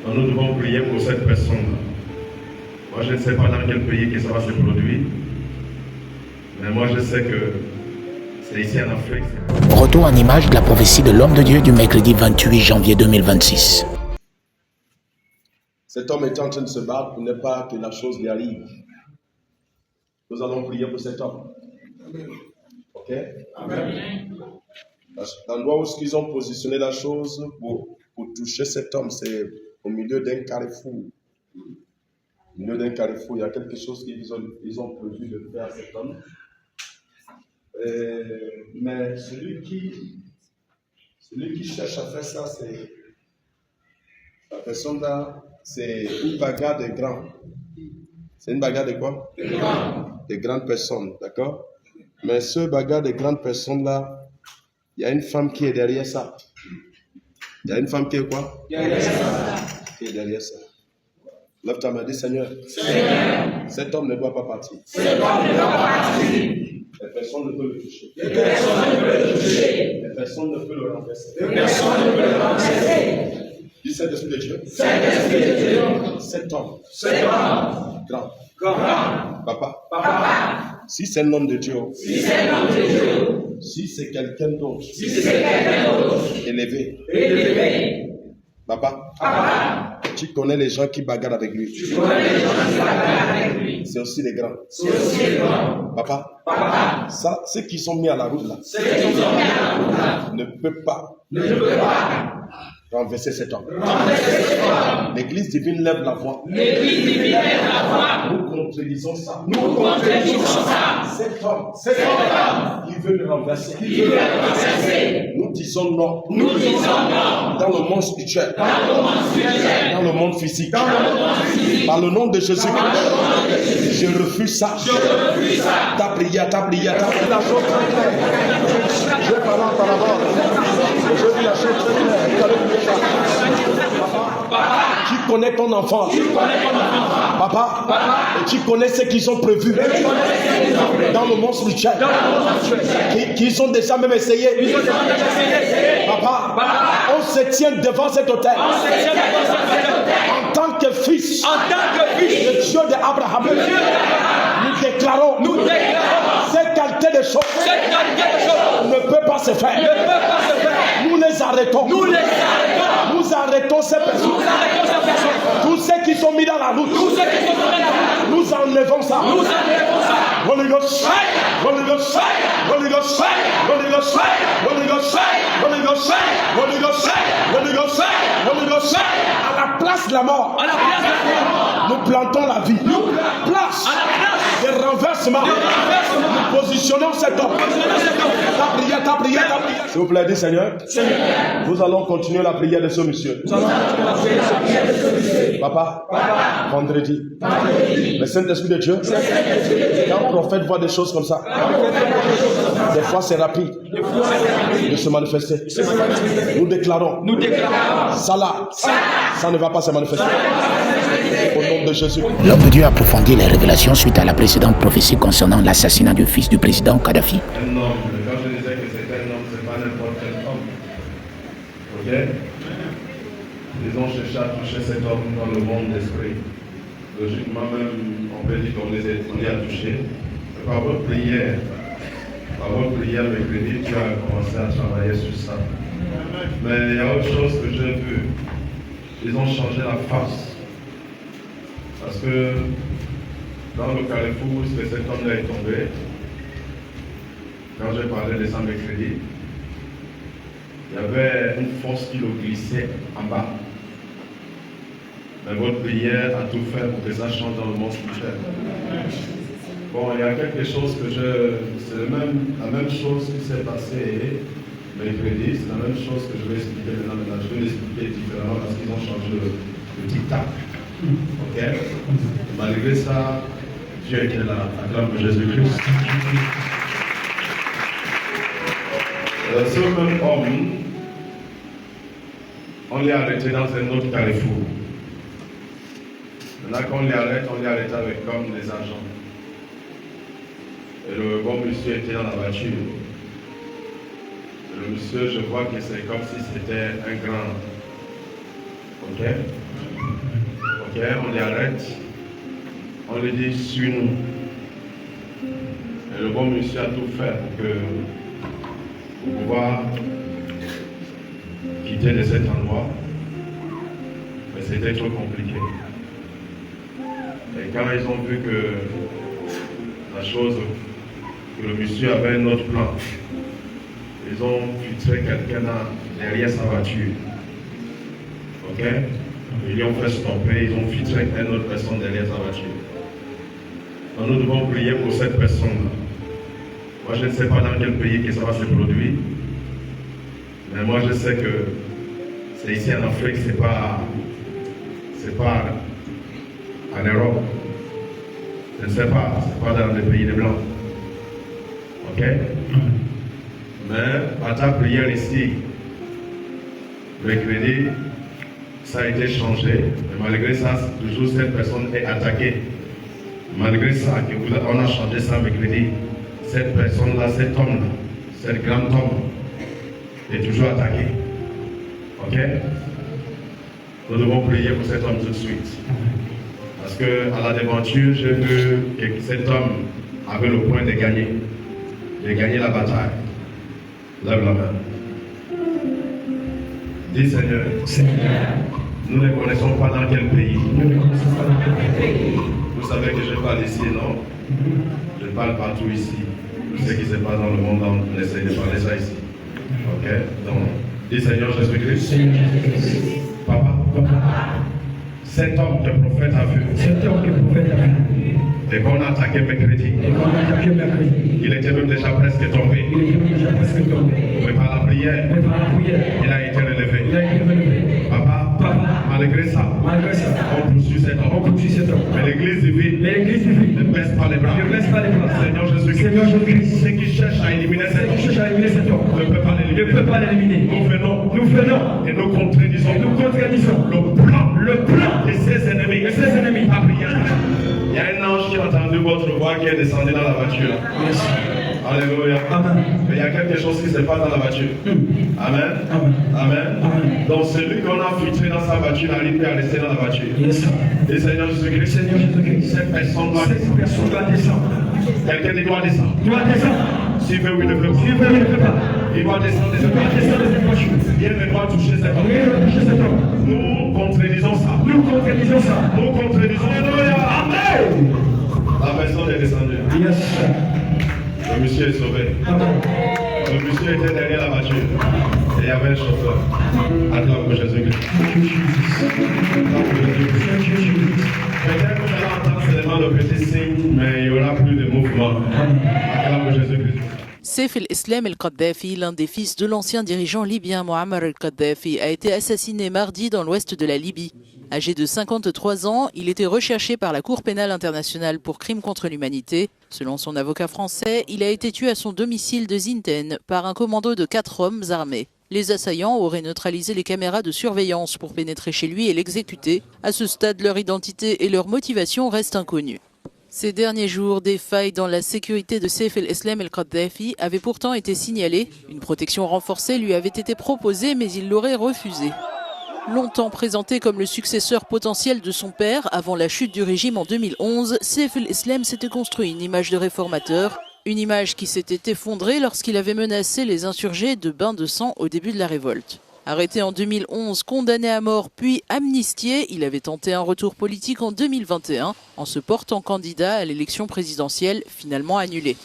Donc nous devons prier pour cette personne-là. Moi, je ne sais pas dans quel pays que ça va se produire, mais moi, je sais que c'est ici en Afrique. Retour en image de la prophétie de l'homme de Dieu du mercredi 28 janvier 2026. Cet homme était en train de se battre pour ne pas que la chose lui arrive. Nous allons prier pour cet homme. Ok? Amen. L'endroit où ils ont positionné la chose pour toucher cet homme, c'est au milieu d'un carrefour. Au milieu d'un carrefour, il y a quelque chose qu'ils ont prévu de faire à cet homme. Mais celui qui cherche à faire ça, c'est la personne là, c'est une bagarre de grands. C'est une bagarre de quoi? De grands. De grandes personnes, d'accord? Mais ce bagarre de grandes personnes là, il y a une femme qui est derrière ça. Il y a une femme qui est quoi? Derrière ça. Qui est derrière ça. Lève ta main, dis Seigneur. Seigneur. Cet homme ne doit pas partir. Cet homme ne doit pas partir. Les personnes ne peuvent le toucher. Les personnes ne peuvent le toucher. Les personnes ne peuvent le renverser. Les personnes ne peuvent le renverser. Dis Saint-Esprit de Dieu. Saint-Esprit de Dieu. Cet homme. Cet homme. Grand. Grand. Papa. Papa. Si c'est un homme de Dieu. Si c'est un homme de Dieu. Si c'est quelqu'un d'autre. Si c'est quelqu'un d'autre. Élevé. Élevé. Papa. Papa. Tu connais les gens qui bagarrent avec lui. Tu connais les gens qui bagarrent avec lui. C'est aussi les grands. C'est aussi les grands. Papa. Papa. Ça, ceux qui sont mis à la route là. Ceux qui sont mis à la route là. Ne peut pas. Ne peut pas. Renverser cet homme. L'église divine lève la voix. L'église divine lève la voix. Nous contredisons ça. Nous contredisons ça. Cet homme, il veut le renverser. Il veut le renverser. Nous disons non. Nous disons non. Dans le monde spirituel. Dans le monde spirituel. Dans le monde physique. Dans le monde physique. Par le nom de Jésus-Christ. Je refuse ça. Je refuse ça. Ta prière, ta prière, ta prière. La chose très claire. Je parle en parabole. Je dis la chose très claire. Papa, tu connais ton enfant. Papa, et tu connais ce qu'ils ont prévu dans le monde spirituel. Qu'ils ont déjà même essayé. Papa, on se tient devant cet autel. En tant que fils de Dieu d'Abraham, nous déclarons cette qualité de choses ne peut pas se faire. Nous les arrêtons. Nous arrêtons ces personnes. Tous ceux qui sont mis dans la route. Nous enlevons ça. Holy Ghost, Holy Ghost, Holy Ghost, Holy Ghost, Holy Ghost, Holy Ghost, Holy Ghost, Holy Ghost, Holy Ghost. À la place de la mort, nous plantons la vie. Place de renversement. Nous positionnons cet homme. Ta prière, ta prière, ta prière. S'il vous plaît, dis Seigneur. Nous allons continuer la prière de ce monsieur. Papa, vendredi. Le Saint-Esprit de Dieu. Quand un prophète voit des choses comme ça, des fois c'est rapide de se manifester. Nous déclarons, ça là, ça ne va pas se manifester. Au nom de Jésus. L'homme de Dieu a approfondi les révélations suite à la précédente prophétie concernant l'assassinat du fils du président Kadhafi. Un homme, quand je disais que c'est un homme, c'est pas n'importe quel homme. Ok? Ils ont cherché à toucher cet homme dans le monde d'esprit. Logiquement même, on peut dire qu'on les a touchés. Par votre prière, mercredi, tu as commencé à travailler sur ça. Mais il y a autre chose que j'ai vu. Ils ont changé la face. Parce que dans le carrefour où cet homme est tombé, quand j'ai parlé de ça mercredi, il y avait une force qui le glissait en bas. Mais votre prière a tout fait pour que ça change dans le monde spirituel. Bon, il y a quelque chose que c'est la même chose qui s'est passée mercredi, c'est la même chose que je vais expliquer maintenant. Je vais l'expliquer différemment parce qu'ils ont changé le tic-tac. Ok? Malgré ça, Dieu était là, acclame de Jésus-Christ. Ce même homme, on l'a arrêté dans un autre carrefour. Maintenant qu'on on l'a arrêté avec comme des agents. Et le bon monsieur était dans la voiture. Et le monsieur, je vois que c'est comme si c'était un grand. Ok? Ok, on les arrête, on les dit suis-nous. Et le bon monsieur a tout fait pour pouvoir quitter de cet endroit. Mais c'était trop compliqué. Et quand ils ont vu que la chose, que le monsieur avait un autre plan, ils ont filtré quelqu'un derrière sa voiture. Ok? Ils lui ont fait stopper, ils ont filtré une autre personne derrière sa voiture. Donc nous devons prier pour cette personne-là. Moi je ne sais pas dans quel pays que ça va se produire. Mais moi je sais que c'est ici en Afrique, c'est pas en Europe. Je ne sais pas, c'est pas dans les pays des Blancs. Ok? Mais par ta prière ici, mercredi, ça a été changé. Mais malgré ça, toujours cette personne est attaquée. Malgré ça, on a changé ça mercredi. Cette personne-là, cet homme-là, cet grand homme, est toujours attaqué. Ok? Nous devons prier pour cet homme tout de suite. Parce qu'à la déventure, j'ai vu que cet homme avait le point de gagner la bataille. Lève la main. Dis Seigneur, nous ne connaissons pas dans quel pays. Vous savez que je parle ici, non? Je parle partout ici. Je sais qui se passe dans le monde, on essaie de parler ça ici. Ok? Donc, dis Seigneur Jésus-Christ. Papa, cet homme que le prophète a vu. Et qu'on a attaqué mercredi. Il était même déjà presque tombé. Mais par la prière, il a été relevé. Papa, malgré ça, on poursuit cet homme. Mais l'église divine ne baisse pas les bras. Seigneur Jésus-Christ, ceux qui cherchent à éliminer cet homme ne peuvent pas l'éliminer. Nous venons et nous contredisons le plan de ses ennemis. Par prière. Il y a un ange qui a entendu votre voix qui est descendu dans la voiture. Yes. Alléluia. Amen. Mais il y a quelque chose qui se passe dans la voiture. Amen. Amen. Donc celui qu'on a filtré dans sa voiture arrive à rester dans la voiture. Yes. Et Seigneur Jésus-Christ, cette personne doit descendre. Quelqu'un doit descendre. S'il veut ou il ne veut pas. Il doit descendre de cette voiture. Il ne doit toucher cet homme. Nous contredisons ça. Nous contredisons. Amen. La personne est descendue. Yes. Le monsieur est sauvé. Amen. Le monsieur était derrière la voiture. Et il y avait un chauffeur. Acclame pour Jésus-Christ. Peut-être que vous allez entendre seulement le petit signe, mais il n'y aura plus de mouvement. Acclame pour Jésus-Christ. Saif el-Islam el-Kadhafi, l'un des fils de l'ancien dirigeant libyen Muammar el-Kadhafi, a été assassiné mardi dans l'ouest de la Libye. Âgé de 53 ans, il était recherché par la Cour pénale internationale pour crimes contre l'humanité. Selon son avocat français, il a été tué à son domicile de Zinten par un commando de 4 hommes armés. Les assaillants auraient neutralisé les caméras de surveillance pour pénétrer chez lui et l'exécuter. À ce stade, leur identité et leur motivation restent inconnues. Ces derniers jours, des failles dans la sécurité de Saif el-Islam el-Kadhafi avaient pourtant été signalées. Une protection renforcée lui avait été proposée, mais il l'aurait refusée. Longtemps présenté comme le successeur potentiel de son père, avant la chute du régime en 2011, Saif el-Islam s'était construit une image de réformateur. Une image qui s'était effondrée lorsqu'il avait menacé les insurgés de bains de sang au début de la révolte. Arrêté en 2011, condamné à mort puis amnistié, il avait tenté un retour politique en 2021 en se portant candidat à l'élection présidentielle finalement annulée.